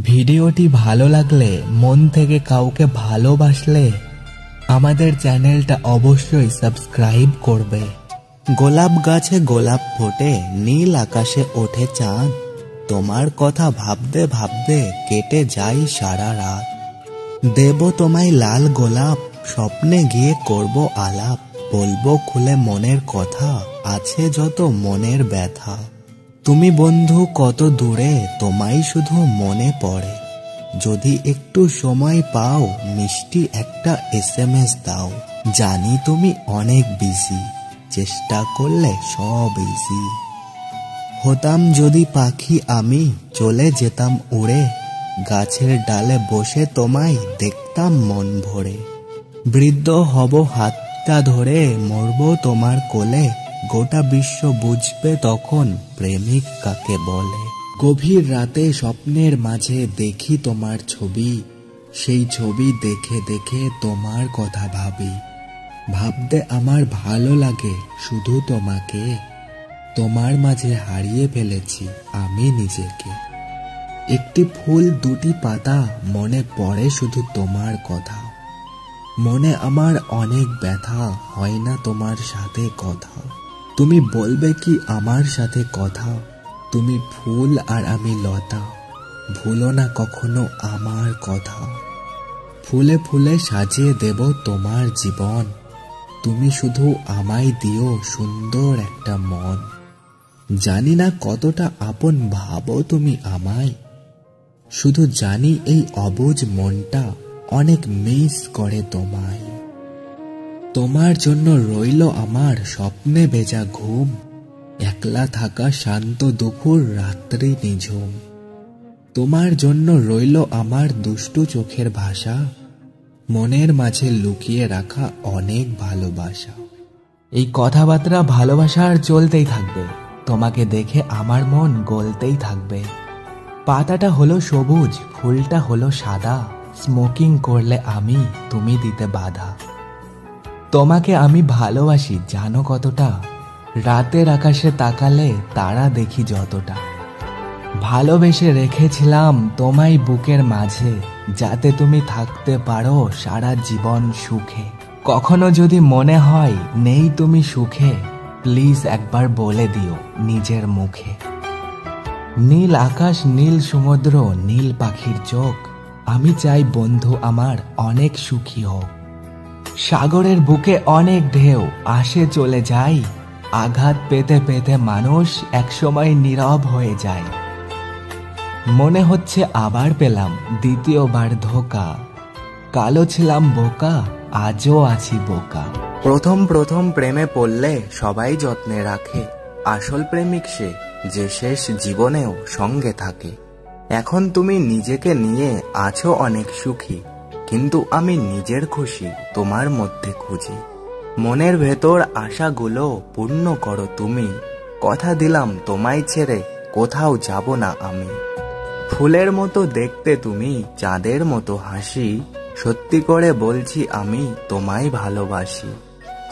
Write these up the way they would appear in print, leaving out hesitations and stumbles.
ভিডিওটি ভালো লাগলে, মন থেকে কাউকে ভালোবাসলে আমাদের চ্যানেলটা অবশ্যই সাবস্ক্রাইব করবে। গোলাপ গাছে গোলাপ ফোটে, নীল আকাশে ওঠে চাঁদ। তোমার কথা ভাবতে ভাবতে কেটে যাই সারা রাত। দেব তোমায় লাল গোলাপ, স্বপ্নে গিয়ে করব আলাপ। বলবো খুলে মনের কথা, আছে যত মনের ব্যথা। তুমি বন্ধু কত দূরে, তোমায় শুধু মনে পড়ে। যদি একটু সময় পাও, মিষ্টি একটা SMS দাও। জানি তুমি অনেক বিজি, চেষ্টা করলে সব ইজি। হতাম যদি পাখি আমি, চলে যেতাম উড়ে। গাছের ডালে বসে তোমায় দেখতাম মন ভরে। বৃদ্ধ হব হাতটা ধরে, মরব তোমার কোলে। গোটা বিশ্ব বুঝবে তখন প্রেমিক কাকে বলে। গভীর রাতে স্বপ্নের মাঝে দেখি তোমার ছবি। সেই ছবি দেখে দেখে তোমার কথা ভাবি। ভাবতে আমার ভালো লাগে শুধু তোমাকে। তোমার মাঝে হারিয়ে ফেলেছি আমি নিজেকে। একটি ফুল দুটি পাতা, মনে পড়ে শুধু তোমার কথা। মনে আমার অনেক ব্যথা, হয় না তোমার সাথে কথা। তুমি বলবে কি আমার সাথে কথা? তুমি ফুল আর আমি লতা, ভুলো না কখনো আমার কথা। ফুলে ফুলে সাজিয়ে দেব তোমার জীবন। তুমি শুধু আমায় দিও সুন্দর একটা মন। জানি না কতটা আপন ভাবো তুমি আমায়। শুধু জানি এই অবুঝ মনটা অনেক মিস করে তোমায়। তোমার জন্য রইল আমার স্বপ্নে ভেজা ঘুম। একলা থাকা শান্ত দুপুর রাত্রি নিঝুম। তোমার জন্য রইল আমার দুষ্টু চোখের ভাষা। মনের মাঝে লুকিয়ে রাখা অনেক ভালোবাসা। এই কথাবার্তা ভালোবাসার চলতেই থাকবে। তোমাকে দেখে আমার মন গলতেই থাকবে। পাতাটা হলো সবুজ, ফুলটা হলো সাদা। স্মোকিং করলে আমি, তুমি দিতে বাধা। তোমাকে আমি ভালোবাসি জানো কতটা। রাতের আকাশে তাকালে তারা দেখি যতটা। ভালোবেসে রেখেছিলাম তোমায় বুকের মাঝে, যাতে তুমি থাকতে পারো সারা জীবন সুখে। কখনো যদি মনে হয় নেই তুমি সুখে, প্লিজ একবার বলে দিও নিজের মুখে। নীল আকাশ, নীল সমুদ্র, নীল পাখির চোখ। আমি চাই বন্ধু আমার অনেক সুখী হোক। সাগরের বুকে অনেক ঢেউ আসে চলে যায়। আঘাত পেতে পেতে মানুষ একসময় নীরব হয়ে যায়। মনে হচ্ছে আবার পেলাম দ্বিতীয়বার ধোঁকা। কালো ছিলাম বোকা, আজও আছি বোকা। প্রথম প্রথম প্রেমে পড়লে সবাই যত্নে রাখে। আসল প্রেমিক সে, যে শেষ জীবনেও সঙ্গে থাকে। এখন তুমি নিজেকে নিয়ে আছো অনেক সুখী, কিন্তু আমি নিজের খুশি তোমার মধ্যে খুঁজি। মনের ভেতর আশাগুলো পূর্ণ করো তুমি। কথা দিলাম তোমায় ছেড়ে কোথাও যাব না আমি। ফুলের মতো দেখতে তুমি, চাঁদের মতো হাসি। সত্যি করে বলছি আমি তোমায় ভালোবাসি।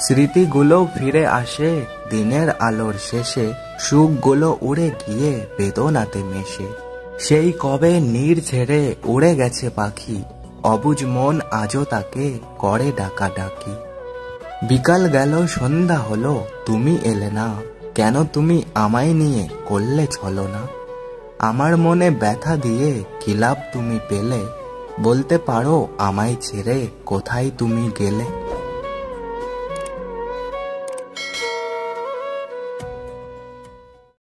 স্মৃতিগুলো ফিরে আসে দিনের আলোর শেষে। সুখগুলো উড়ে গিয়ে বেদনাতে মেশে। সেই কবে নীড় ছেড়ে উড়ে গেছে পাখি। অবুঝ মন আজও তাকে করে ডাকাডাকি। বিকাল গেল সন্ধ্যা হলো, তুমি এলে না। কেন তুমি আমায় নিয়ে করলে ছলনা? আমার মনে ব্যথা দিয়ে কি লাভ তুমি পেলে? বলতে পারো আমায় ছেড়ে কোথায় তুমি গেলে?